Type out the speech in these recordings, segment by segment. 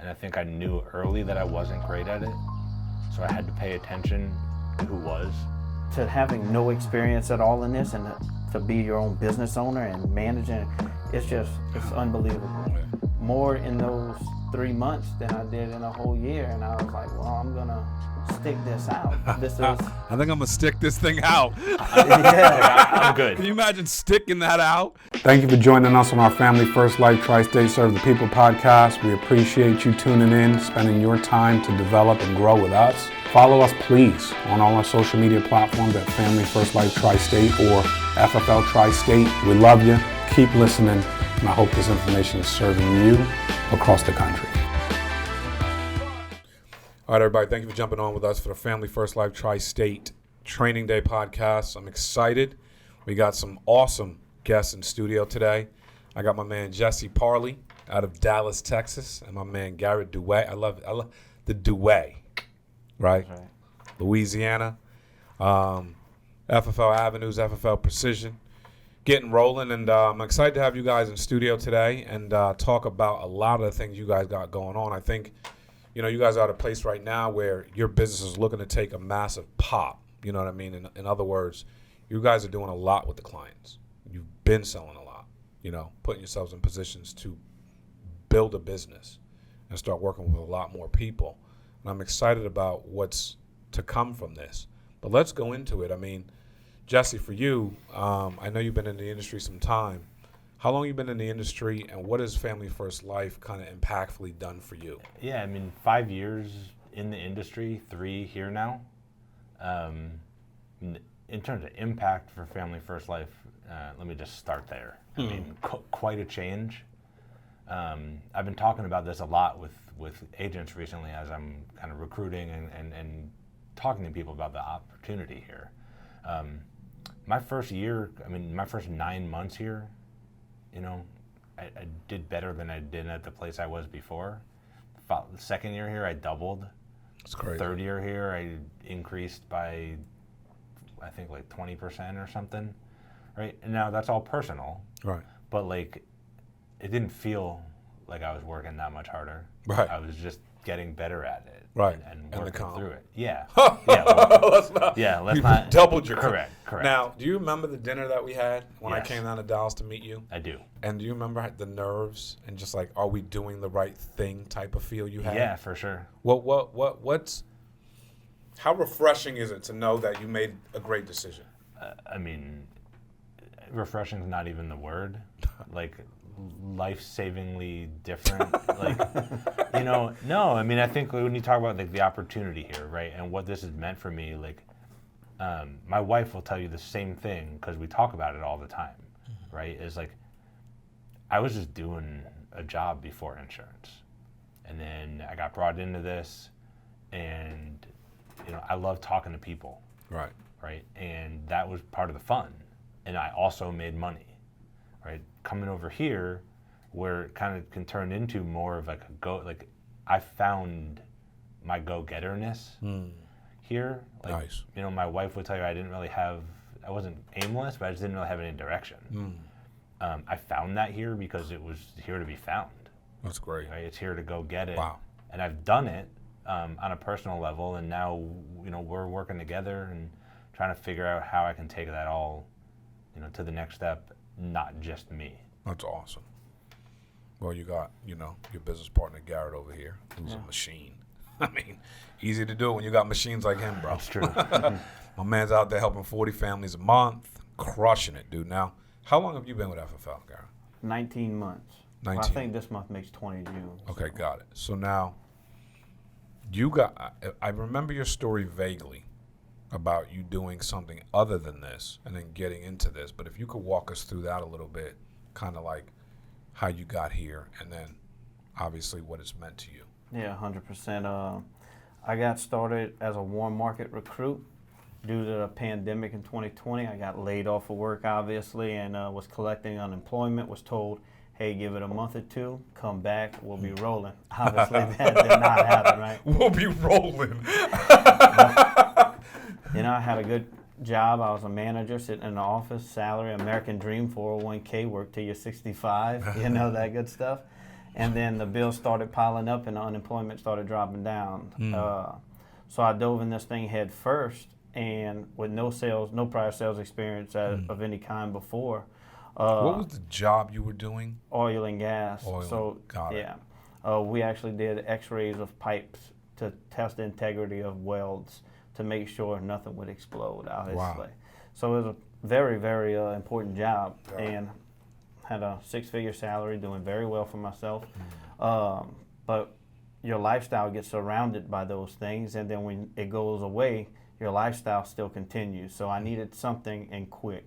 and I think I knew early that I wasn't great at it, so I had to pay attention to who was. To having no experience at all in this and to be your own business owner and managing, it's unbelievable. More in those 3 months than I did in a whole year, and I was like, well, I'm gonna stick this out. I think I'm gonna stick this thing out. Yeah, I'm good. Can you imagine sticking that out? Thank you for joining us on our Family First Life Tri-State Serve the People podcast. We appreciate you tuning in, spending your time to develop and grow with us. Follow us, please, on all our social media platforms at Family First Life Tri-State or FFL Tri-State. We love you. Keep listening, and I hope this information is serving you across the country. All right, everybody, thank you for jumping on with us for the Family First Life Tri-State Training Day podcast. I'm excited. We got some awesome guests in studio today. I got my man Jesse Parley out of Dallas, Texas, and my man Garet Duet. I love the Duet, right? Louisiana, FFL Avenues, FFL Precision, getting rolling, and I'm excited to have you guys in studio today and talk about a lot of the things you guys got going on. I think, you know, you guys are at a place right now where your business is looking to take a massive pop. You know what I mean? In other words, you guys are doing a lot with the clients. You've been selling a lot, you know, putting yourselves in positions to build a business and start working with a lot more people. And I'm excited about what's to come from this. But let's go into it. I mean, Jesse, for you, I know you've been in the industry some time. How long have you been in the industry, and what has Family First Life kind of impactfully done for you? Yeah, I mean, 5 years in the industry, 3 here now. In terms of impact for Family First Life, let me just start there. I mean, quite a change. I've been talking about this a lot with agents recently as I'm kind of recruiting and talking to people about the opportunity here. My first year, I mean, my first 9 months here, you know, I did better than I did at the place I was before. The second year here, I doubled. That's crazy. Third year here, I increased by, I think, like 20% or something, right? And now that's all personal. Right. But, like, it didn't feel like I was working that much harder. Right. I was just getting better at it. Right. And the working comp. through it. Yeah. Let's You not. doubled your Correct. Now, do you remember the dinner that we had when I Yes. came down to Dallas to meet you? I do. And do you remember the nerves and just like, are we doing the right thing type of feel you had? Yeah, for sure. What's how refreshing is it to know that you made a great decision? I mean, refreshing is not even the word. Like, life-savingly different. Like, you know, no, I mean, I think when you talk about like the opportunity here, right, and what this has meant for me, like, my wife will tell you the same thing because we talk about it all the time, right? Is like, I was just doing a job before insurance, and then I got brought into this, and you know, I love talking to people, right, and that was part of the fun, and I also made money. Right, coming over here, where it kind of can turn into more of like I found my go-getterness here. Like, nice. You know, my wife would tell you I wasn't aimless, but I just didn't really have any direction. I found that here because it was here to be found. That's great. Right, it's here to go get it. Wow. And I've done it on a personal level, and now, you know, we're working together and trying to figure out how I can take that all, you know, to the next step. Not just me. That's awesome. Well, you got, you know, your business partner Garet over here, who's a machine. I mean, easy to do when you got machines like him, bro. That's true. My man's out there helping 40 families a month, crushing it, dude. Now, how long have you been with FFL, Garet? 19 months. 19. Well, I think this month makes 20 June. Okay, got it. So now, I remember your story vaguely about you doing something other than this and then getting into this. But if you could walk us through that a little bit, kind of like how you got here and then obviously what it's meant to you. Yeah, 100%. I got started as a warm market recruit. Due to the pandemic in 2020, I got laid off of work, obviously, and was collecting unemployment, was told, hey, give it a month or two, come back, we'll be rolling. Obviously, that did not happen, right? We'll be rolling. You know, I had a good job. I was a manager sitting in the office, salary, American Dream, 401k, work till you're 65, you know, that good stuff. And then the bills started piling up and the unemployment started dropping down. So I dove in this thing head first, and with no prior sales experience of any kind before. What was the job you were doing? Oil and gas. Got it. Yeah. We actually did x-rays of pipes to test the integrity of welds to make sure nothing would explode, obviously. Wow. So it was a very, very important job, and had a 6-figure salary, doing very well for myself. But your lifestyle gets surrounded by those things, and then when it goes away, your lifestyle still continues. So I needed something and quick.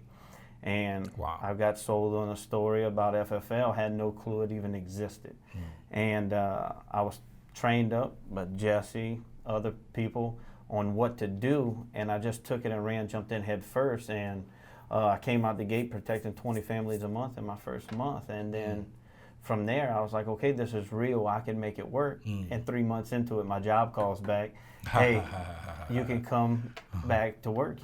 And I got sold on a story about FFL, had no clue it even existed. And I was trained up by Jesse, other people, on what to do, and I just took it and jumped in head first, and I came out the gate protecting 20 families a month in my first month. And then from there, I was like, okay, this is real. I can make it work. And 3 months into it, my job calls back. Hey, you can come back to work,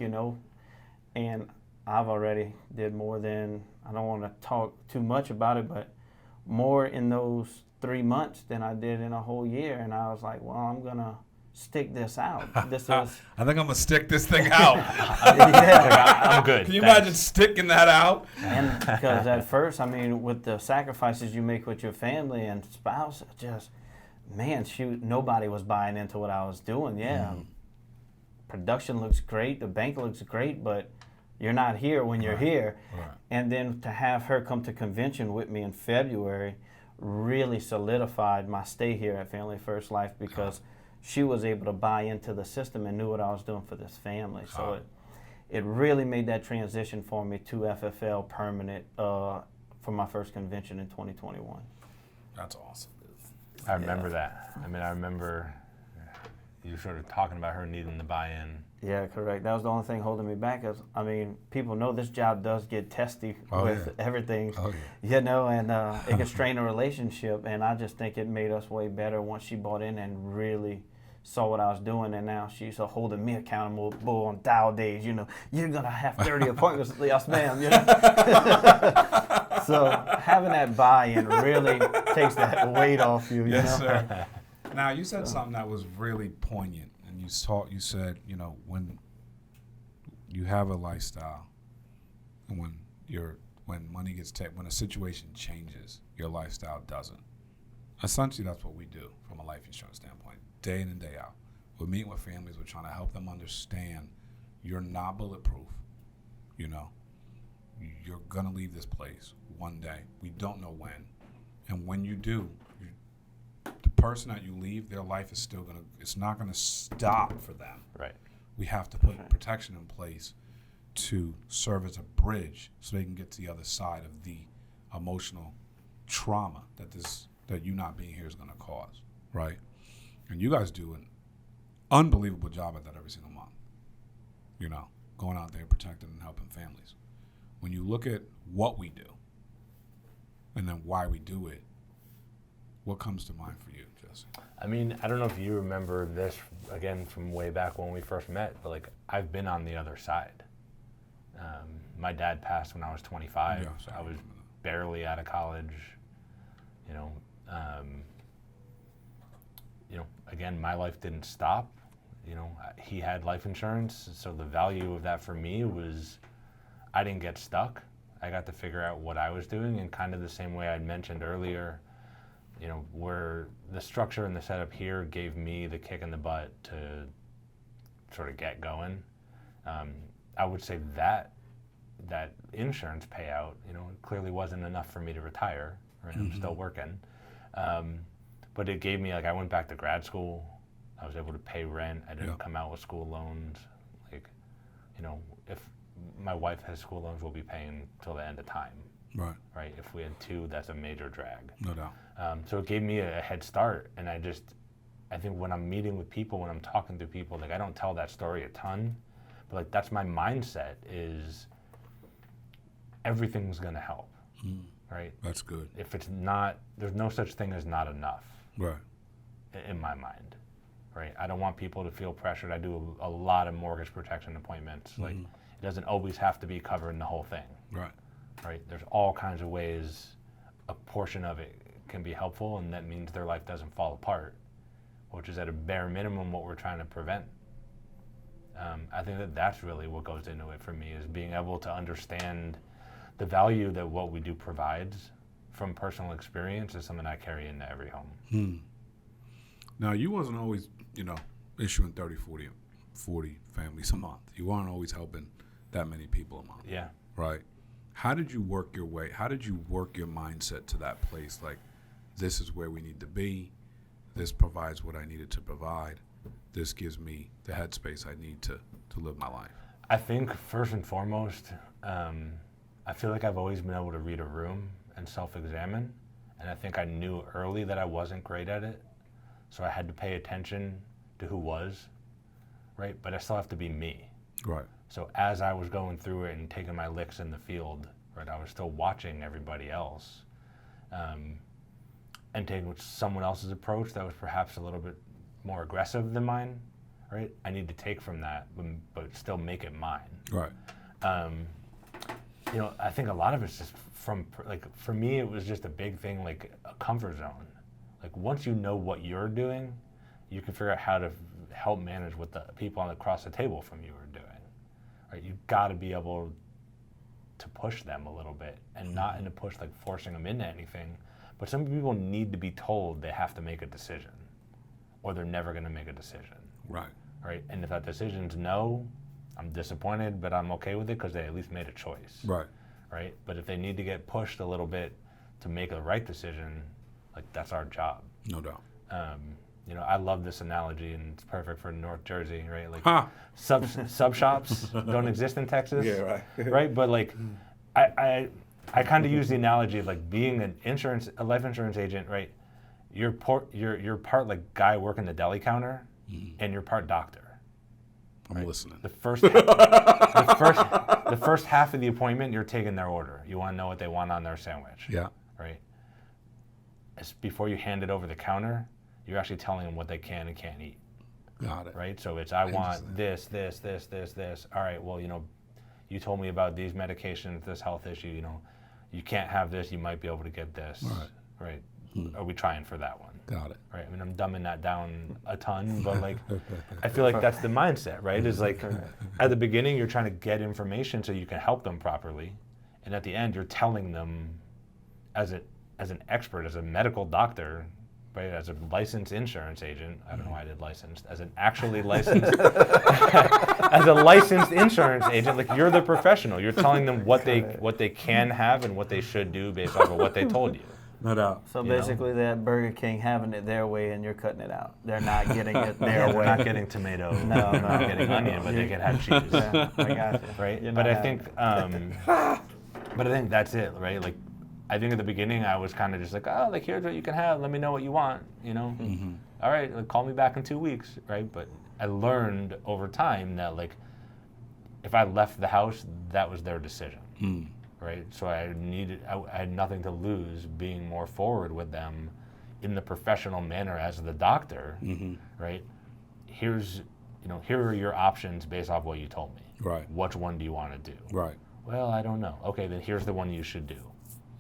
And I've already did more than, I don't want to talk too much about it, but more in those 3 months than I did in a whole year. And I was like, well, I'm going to stick this out. This is. I think I'm going to stick this thing out. I'm good. Can you imagine sticking that out? And because at first, with the sacrifices you make with your family and spouse, nobody was buying into what I was doing. Production looks great, the bank looks great, but you're not here when you're here. Right. And then to have her come to convention with me in February really solidified my stay here at Family First Life, because she was able to buy into the system and knew what I was doing for this family. So it really made that transition for me to FFL permanent for my first convention in 2021. That's awesome. I remember that. I remember you sort of talking about her needing the buy-in. Yeah, correct. That was the only thing holding me back. Is, people know this job does get testy with everything, and it can strain a relationship. And I just think it made us way better once she bought in and really saw what I was doing. And now she's holding me accountable on dial days. You're gonna have 30 appointments. Yes, ma'am. So having that buy-in really takes that weight off you. Yes, sir. Now you said something that was really poignant. You said, when you have a lifestyle, and when money gets when a situation changes, your lifestyle doesn't. Essentially, that's what we do from a life insurance standpoint, day in and day out. We're meeting with families. We're trying to help them understand you're not bulletproof. You're gonna leave this place one day. We don't know when, and when you do, the person that you leave, their life is still it's not gonna stop for them. Right. We have to put protection in place to serve as a bridge so they can get to the other side of the emotional trauma that you not being here is gonna cause, right? And you guys do an unbelievable job at that every single month. Going out there protecting and helping families. When you look at what we do and then why we do it, what comes to mind for you, Jesse? I don't know if you remember this, again, from way back when we first met, but I've been on the other side. My dad passed when I was 25. So I was barely out of college. Again, my life didn't stop. He had life insurance, so the value of that for me was I didn't get stuck. I got to figure out what I was doing, and kind of the same way I'd mentioned earlier, where the structure and the setup here gave me the kick in the butt to sort of get going. I would say that insurance payout, clearly wasn't enough for me to retire. Right? I'm still working. But it gave me, I went back to grad school. I was able to pay rent. I didn't come out with school loans. If my wife has school loans, we'll be paying till the end of time. Right. If we had 2, that's a major drag. No doubt. So it gave me a head start, and I think when I'm meeting with people, when I'm talking to people, I don't tell that story a ton, but that's my mindset is everything's gonna help, right? That's good. If it's not, there's no such thing as not enough, right? In my mind, right? I don't want people to feel pressured. I do a lot of mortgage protection appointments. It doesn't always have to be covering the whole thing. Right. Right. There's all kinds of ways a portion of it can be helpful, and that means their life doesn't fall apart, which is at a bare minimum what we're trying to prevent. I think that that's really what goes into it for me, is being able to understand the value that what we do provides from personal experience is something I carry into every home. Now, you wasn't always, issuing 30, 40 families a month. You weren't always helping that many people a month. Yeah. Right? How did you work your way? How did you work your mindset to that place? Like, this is where we need to be. This provides what I needed to provide. This gives me the headspace I need to live my life. I think first and foremost, I feel like I've always been able to read a room and self-examine. And I think I knew early that I wasn't great at it. So I had to pay attention to who was, right? But I still have to be me. Right. So as I was going through it and taking my licks in the field, right, I was still watching everybody else, and taking someone else's approach that was perhaps a little bit more aggressive than mine, right? I need to take from that, but still make it mine. Right. I think a lot of it's just from, like, for me, it was just a big thing, like a comfort zone. Like, once you know what you're doing, you can figure out how to help manage what the people across the table from you are doing. Right? You've got to be able to push them a little bit, and not in a push like forcing them into anything, but some people need to be told they have to make a decision, or they're never going to make a decision. Right. Right? And if that decision's no, I'm disappointed, but I'm okay with it because they at least made a choice. Right. Right? But if they need to get pushed a little bit to make the right decision, like, that's our job. No doubt. I love this analogy, and it's perfect for North Jersey, right? Like, Huh. sub shops don't exist in Texas. Yeah, right. Right? But like, I kind of use the analogy of like being a life insurance agent, right? You're part like guy working the deli counter, and you're part doctor. I'm listening. The first half of the appointment, you're taking their order. You want to know what they want on their sandwich. Yeah. Right? Before you hand it over the counter, you're actually telling them what they can and can't eat. Got it. Right? So it's, I want this. All right, well, you told me about these medications, this health issue, you can't have this, you might be able to get this. Right? Are we trying for that one? Got it. Right? I mean, I'm dumbing that down a ton, but like, I feel like that's the mindset, right? Is like, at the beginning, you're trying to get information so you can help them properly. And at the end, you're telling them as an expert, as a medical doctor, right, as a licensed insurance agent, I don't know why I did licensed, as an actually licensed, as a licensed insurance agent, like, you're the professional. You're telling them what they can have and what they should do based off of what they told you. No doubt. So basically, that Burger King having it their way and you're cutting it out. They're not getting it their way. They're not getting tomato. No, They're not getting onion, but they can have cheese. Yeah, I got you. Right? You're But not I think that's it, right? Like, I think at the beginning I was kind of just like, oh, like, here's what you can have. Let me know what you want, All right, like, call me back in 2 weeks, right? But I learned over time that, like, if I left the house, that was their decision, right? So I had nothing to lose being more forward with them in the professional manner as the doctor, right? Here are your options based off what you told me. Right. Which one do you want to do? Right. Well, I don't know. Okay, then here's the one you should do.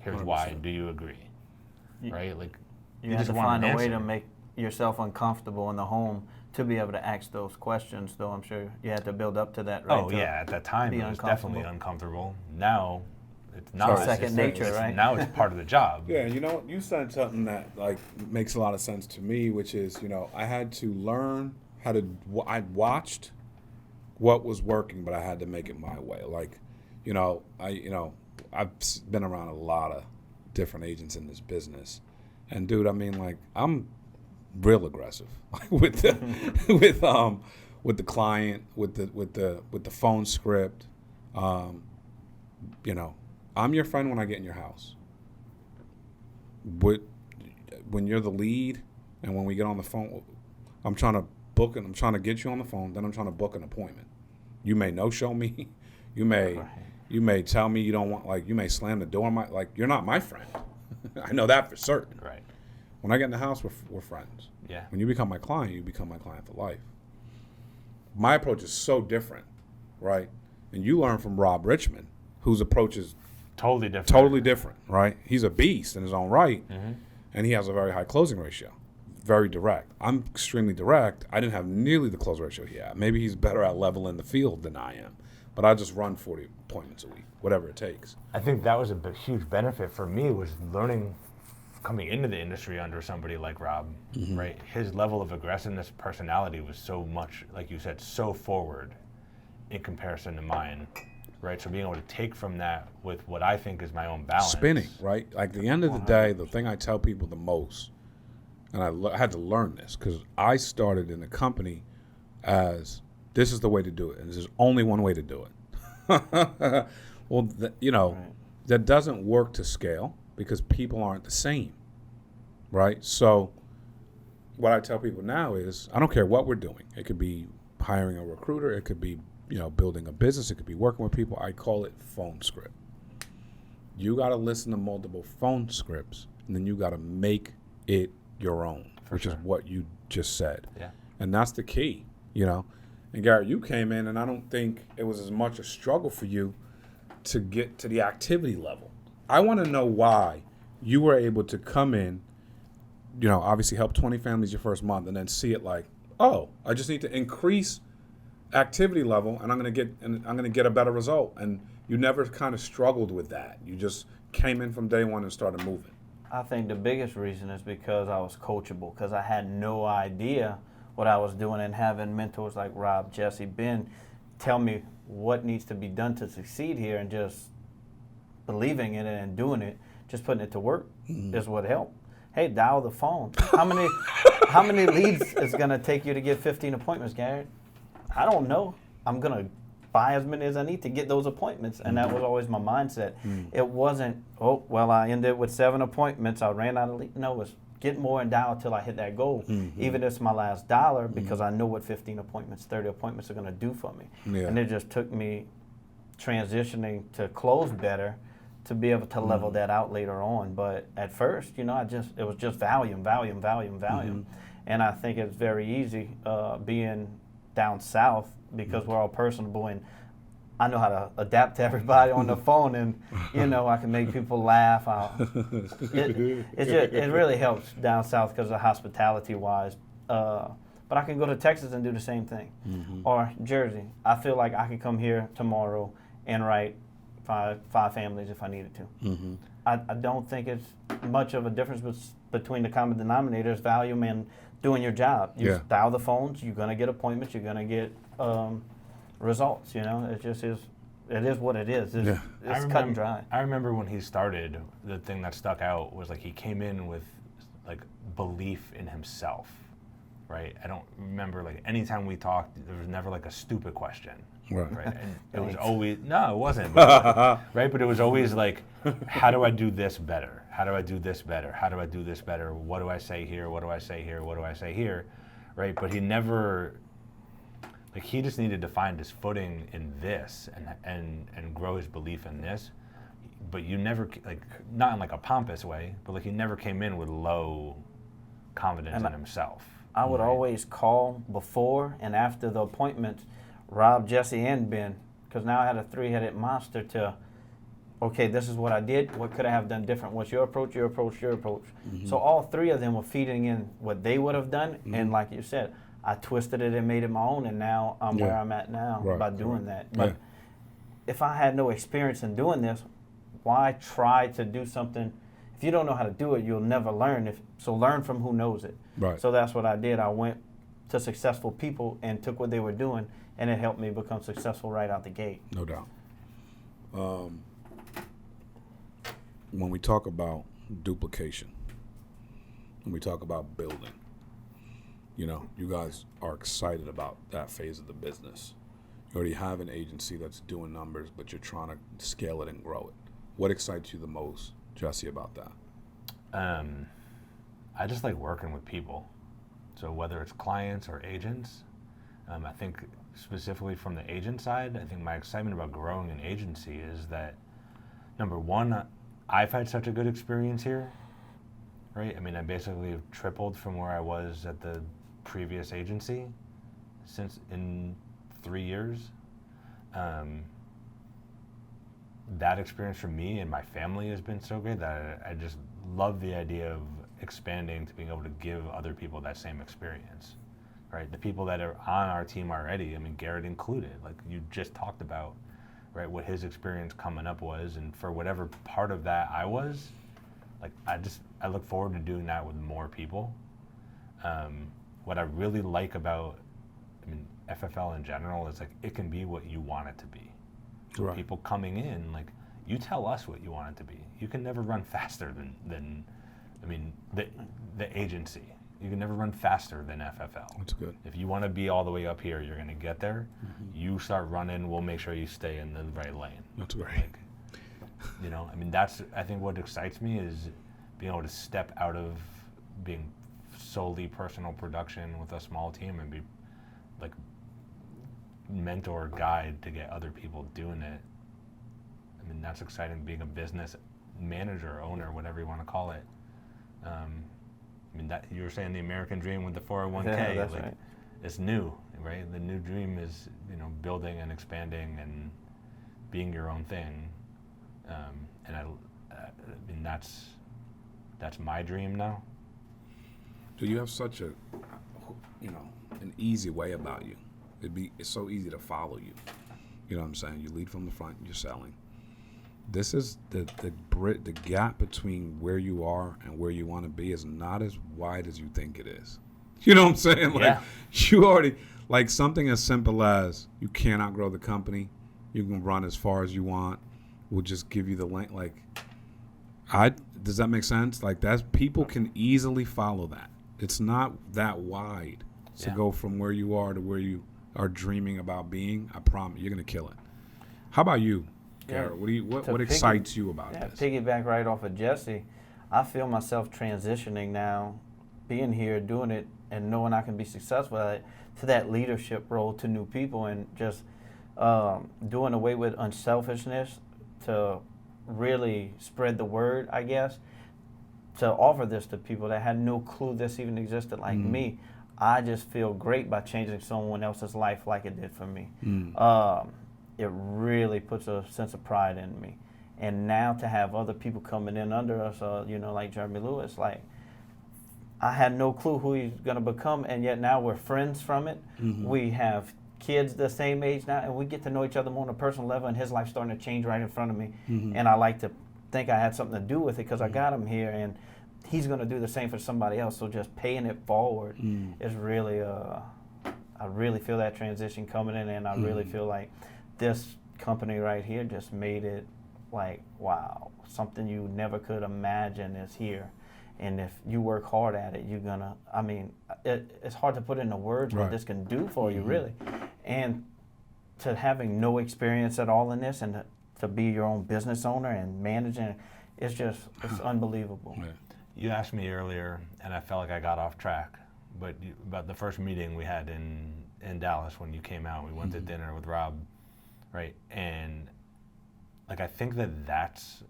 Here's 100%. why. Do you agree? Right? Like, You have just to want find an a way answer. to make yourself uncomfortable in the home to be able to ask those questions, though. I'm sure you had to build up to that, right? Oh, yeah. At that time, be it was definitely uncomfortable. Now, it's not. It's second nature, right? Now it's part of the job. Yeah, you said something that like makes a lot of sense to me, which is, I had to learn how to. I watched what was working, but I had to make it my way. Like, I've been around a lot of different agents in this business, and dude, I mean, like, I'm real aggressive with the with the client, with the phone script. I'm your friend when I get in your house. When you're the lead, and when we get on the phone, I'm trying to book and I'm trying to get you on the phone. Then I'm trying to book an appointment. You may no-show me. You may tell me you don't want, like, you may slam the door. You're not my friend. I know that for certain. Right. When I get in the house, we're friends. Yeah. When you become my client, you become my client for life. My approach is so different, right? And you learn from Rob Richmond, whose approach is Totally different. totally different, right? He's a beast in his own right. and he has a very high closing ratio. Very direct. I'm extremely direct. I didn't have nearly the close ratio he had. Maybe he's better at leveling the field than I am. But I just run 40 appointments a week, whatever it takes. I think that was a huge benefit for me, was learning coming into the industry under somebody like Rob, right? His level of aggressiveness, personality was so much, like you said, so forward in comparison to mine, right? So being able to take from that with what I think is my own balance. Spinning, right? Like, at the end of the day, the thing I tell people the most, and I had to learn this because I started in a company as this is the way to do it, and there's only one way to do it. Well, that doesn't work to scale because people aren't the same, right? So what I tell people now is I don't care what we're doing. It could be hiring a recruiter. It could be, building a business. It could be working with people. I call it phone script. You got to listen to multiple phone scripts, and then you got to make it your own, which is what you just said. Yeah. And that's the key, And Garet, you came in, and I don't think it was as much a struggle for you to get to the activity level. I want to know why you were able to come in, obviously help 20 families your first month, and then see it like, oh, I just need to increase activity level, and I'm going to get a better result. And you never kind of struggled with that. You just came in from day one and started moving. I think the biggest reason is because I was coachable, because I had no idea what I was doing, and having mentors like Rob, Jesse, Ben tell me what needs to be done to succeed here, and just believing in it and doing it, just putting it to work is what helped. Hey, dial the phone. How many leads is going to take you to get 15 appointments, Garet? I don't know. I'm going to buy as many as I need to get those appointments, and that was always my mindset. It wasn't, I ended with 7 appointments. I ran out of leads. No, it was get more and dial until I hit that goal. Even if it's my last dollar, because I know what 15 appointments, 30 appointments are going to do for me. Yeah. And it just took me transitioning to close better to be able to level that out later on. But at first, it was just volume. And I think it's very easy being down south, because we're all personable, and I know how to adapt to everybody on the phone, and I can make people laugh. It really helps down south because of hospitality wise. But I can go to Texas and do the same thing, or Jersey. I feel like I could come here tomorrow and write five families if I needed to. I don't think it's much of a difference between the common denominators, volume and doing your job. You dial the phones, you're gonna get appointments, you're gonna get results. It just is. It is what it is. It's cut and dry. I remember when he started, the thing that stuck out was like he came in with like belief in himself, right? I don't remember like anytime we talked, there was never like a stupid question. Right. And it was always, no, it wasn't. But, right. But it was always like, how do I do this better? How do I do this better? How do I do this better? What do I say here? What do I say here? What do I say here? Right. But he never, like, he just needed to find his footing in this and grow his belief in this. But you never, like, not in like a pompous way, but like he never came in with low confidence in himself. I would always call before and after the appointment, Rob, Jesse, and Ben, because now I had a 3-headed monster to, okay, this is what I did. What could I have done different? What's your approach, your approach, your approach? So all 3 of them were feeding in what they would have done. And like you said, I twisted it and made it my own, and now I'm where I'm at now by doing that. But if I had no experience in doing this, why try to do something? If you don't know how to do it, you'll never learn. So learn from who knows it. Right. So that's what I did. I went to successful people and took what they were doing, and it helped me become successful right out the gate. No doubt. When we talk about duplication, when we talk about building, you guys are excited about that phase of the business. You already have an agency that's doing numbers, but you're trying to scale it and grow it. What excites you the most, Jesse, about that? I just like working with people. So whether it's clients or agents, I think specifically from the agent side, I think my excitement about growing an agency is that, number one, I've had such a good experience here, right? I mean, I basically have tripled from where I was at the previous agency in 3 years. That experience for me and my family has been so great that I just love the idea of expanding to being able to give other people that same experience, right? The people that are on our team already, I mean, Garet included, like you just talked about, right, what his experience coming up was, and for whatever part of that I was, like I look forward to doing that with more people. What I really like about, I mean, FFL in general is like it can be what you want it to be. Right. People coming in, like, you tell us what you want it to be. You can never run faster than I mean, the agency. You can never run faster than FFL. That's good. If you want to be all the way up here, you're going to get there. You start running, we'll make sure you stay in the right lane. That's great. Like, you know, I mean, that's, I think what excites me is being able to step out of being solely personal production with a small team and be like mentor, guide to get other people doing it. I mean, that's exciting, being a business manager, owner, whatever you want to call it. I mean, that you were saying the American dream with the 401k, Yeah, that's like, right. it's new, right? The new dream is, you know, building and expanding and being your own thing. And I mean, that's my dream now. So you have such a, you know, an easy way about you. It's so easy to follow you. You know what I'm saying? You lead from the front, you're selling. This is the gap between where you are and where you want to be is not as wide as you think it is. You know what I'm saying? Like, Yeah. you already, like, something as simple as you can't outgrow the company, you can run as far as you want, we'll just give you the link. Like, does that make sense? Like, that's, people can easily follow that. It's not that wide to Yeah. go from where you are to where you are dreaming about being. I promise you're gonna kill it. How about you, Yeah. Garret? What To excites you about Yeah, this? piggyback right off of Jesse, I feel myself transitioning now, being here, doing it, and knowing I can be successful at it, to that leadership role to new people, and just doing away with unselfishness to really spread the word, I guess, to offer this to people that had no clue this even existed like me. I just feel great by changing someone else's life like it did for me. It really puts a sense of pride in me. And now to have other people coming in under us, you know, like Jeremy Lewis, like, I had no clue who he's going to become, and yet now we're friends from it. We have kids the same age now, and we get to know each other more on a personal level, and his life's starting to change right in front of me. And I like to think I had something to do with it because I got him here, and he's going to do the same for somebody else. So just paying it forward is really, I really feel that transition coming in, and I really feel like this company right here just made it like, wow, something you never could imagine is here. And if you work hard at it, you're gonna, I mean, it's hard to put into words what this can do for you, really. And to having no experience at all in this, and to be your own business owner and managing, it's unbelievable. Yeah. You asked me earlier, and I felt like I got off track, but about the first meeting we had in Dallas when you came out. We went to dinner with Rob, right? And like, I think that's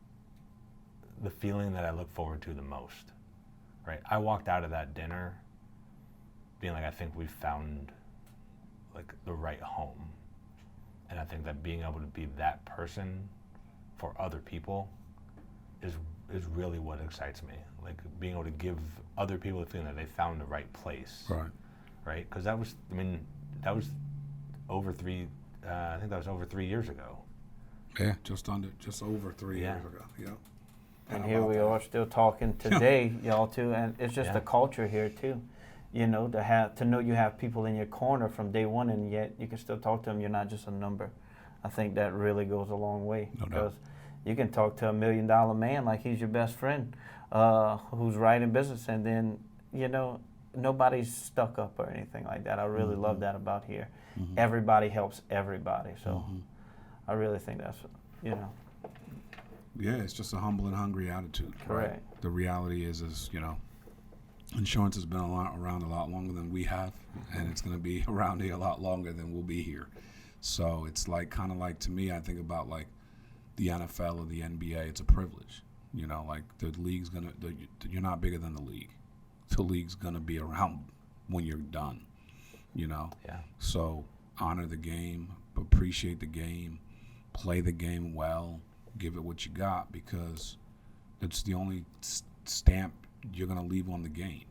the feeling that I look forward to the most, right? I walked out of that dinner being like, I think we found like the right home. And I think that being able to be that person for other people is really what excites me. Like, being able to give other people the feeling that they found the right place. Right? Because that was I think that was over 3 years ago. Yeah, just over 3 years ago. Yeah. And here we are still talking today, y'all too, and it's just the culture here too. You know, to know you have people in your corner from day one, and yet you can still talk to them. You're not just a number. I think that really goes a long way, because you can talk to $1 million man like he's your best friend, who's right in business, and then, you know, nobody's stuck up or anything like that. I really love that about here. Everybody helps everybody, so I really think that's, you know. Yeah, it's just a humble and hungry attitude. Correct. Right? The reality is, you know, insurance has been around a lot longer than we have, and it's going to be around here a lot longer than we'll be here. So it's like, kind of like, to me, I think about like the NFL or the NBA. It's a privilege, you know. Like, the league's you're not bigger than the league. The league's gonna be around when you're done, you know. Yeah. So honor the game, appreciate the game, play the game well, give it what you got, because it's the only stamp you're going to leave on the game.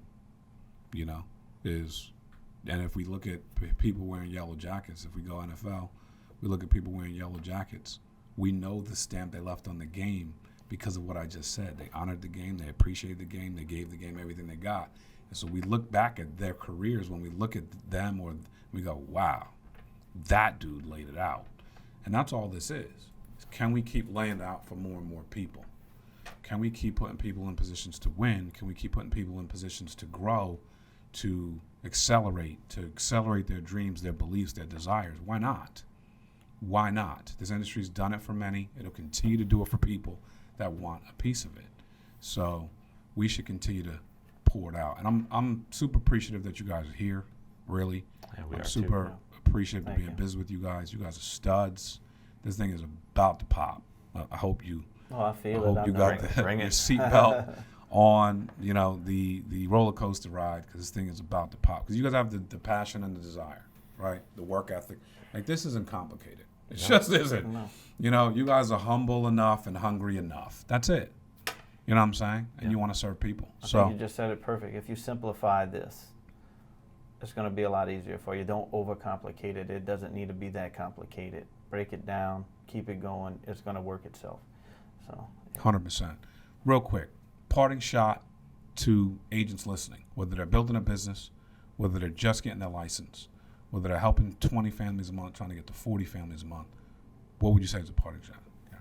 You know, and if we look at people wearing yellow jackets, if we go NFL, we look at people wearing yellow jackets, we know the stamp they left on the game because of what I just said. They honored the game, they appreciated the game, they gave the game everything they got. And so we look back at their careers when we look at them, or we go, wow, that dude laid it out. And that's all this is. Can we keep laying it out for more and more people? Can we keep putting people in positions to win? Can we keep putting people in positions to grow, to accelerate their dreams, their beliefs, their desires? Why not? Why not? This industry's done it for many. It'll continue to do it for people that want a piece of it. So we should continue to pour it out. And I'm super appreciative that you guys are here, really. Yeah, we I'm are super too. appreciative of Thank being you. busy with you guys. You guys are studs. This thing is about to pop. I hope you Oh, I I feel it. hope I'm you there. got Bring your it. seatbelt on, you know, the roller coaster ride, because this thing is about to pop. Because you guys have the passion and the desire, right? The work ethic. Like, this isn't complicated. It just isn't. No. You know, you guys are humble enough and hungry enough. That's it. You know what I'm saying? And you want to serve people. I So think you just said it perfect. If you simplify this, it's going to be a lot easier for you. Don't overcomplicate it. It doesn't need to be that complicated. Break it down. Keep it going. It's going to work itself. So, 100%. Real quick, parting shot to agents listening, whether they're building a business, whether they're just getting their license, whether they're helping 20 families a month, trying to get to 40 families a month. What would you say is a parting shot? Yeah.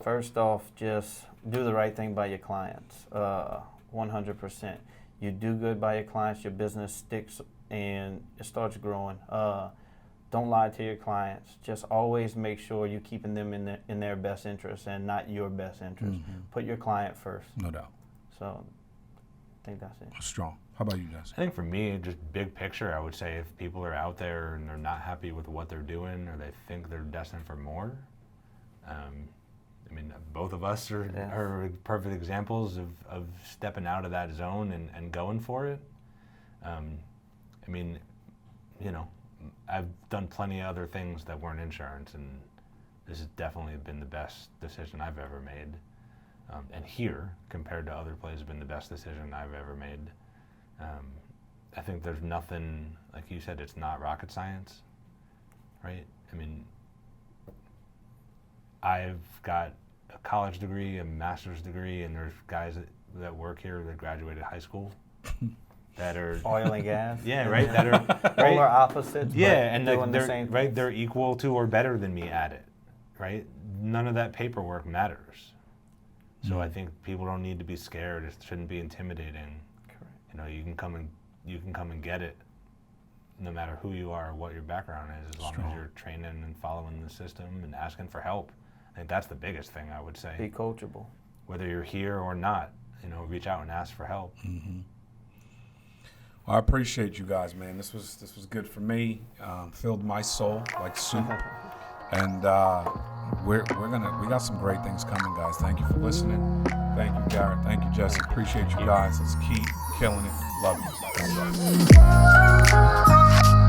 first off, just do the right thing by your clients. 100%. You do good by your clients, your business sticks and it starts growing. Don't lie to your clients. Just always make sure you're keeping them in their best interest and not your best interest. Mm-hmm. Put your client first. No doubt. So I think that's it. Strong. How about you, Jesse? I think for me, just big picture, I would say if people are out there and they're not happy with what they're doing or they think they're destined for more, I mean, both of us are perfect examples of stepping out of that zone and going for it. I mean, you know, I've done plenty of other things that weren't insurance, and this has definitely been the best decision I've ever made. And here, compared to other places, been the best decision I've ever made. I think there's nothing, like you said, it's not rocket science, right? I mean, I've got a college degree, a master's degree, and there's guys that work here that graduated high school that are Oil and gas. yeah, right. That are Polar opposites. yeah, but and doing they're the same right. thing. They're equal to or better than me at it, right? None of that paperwork matters. So I think people don't need to be scared. It shouldn't be intimidating. Correct. You know, you can come and get it, no matter who you are or what your background is, as long as you're training and following the system and asking for help. I think that's the biggest thing I would say. Be coachable. Whether you're here or not, you know, reach out and ask for help. Mm-hmm. Well, I appreciate you guys, man. This was good for me. Filled my soul like soup. And we got some great things coming, guys. Thank you for listening. Thank you, Garet. Thank you, Jesse. Appreciate you guys. Let's keep killing it. Love you.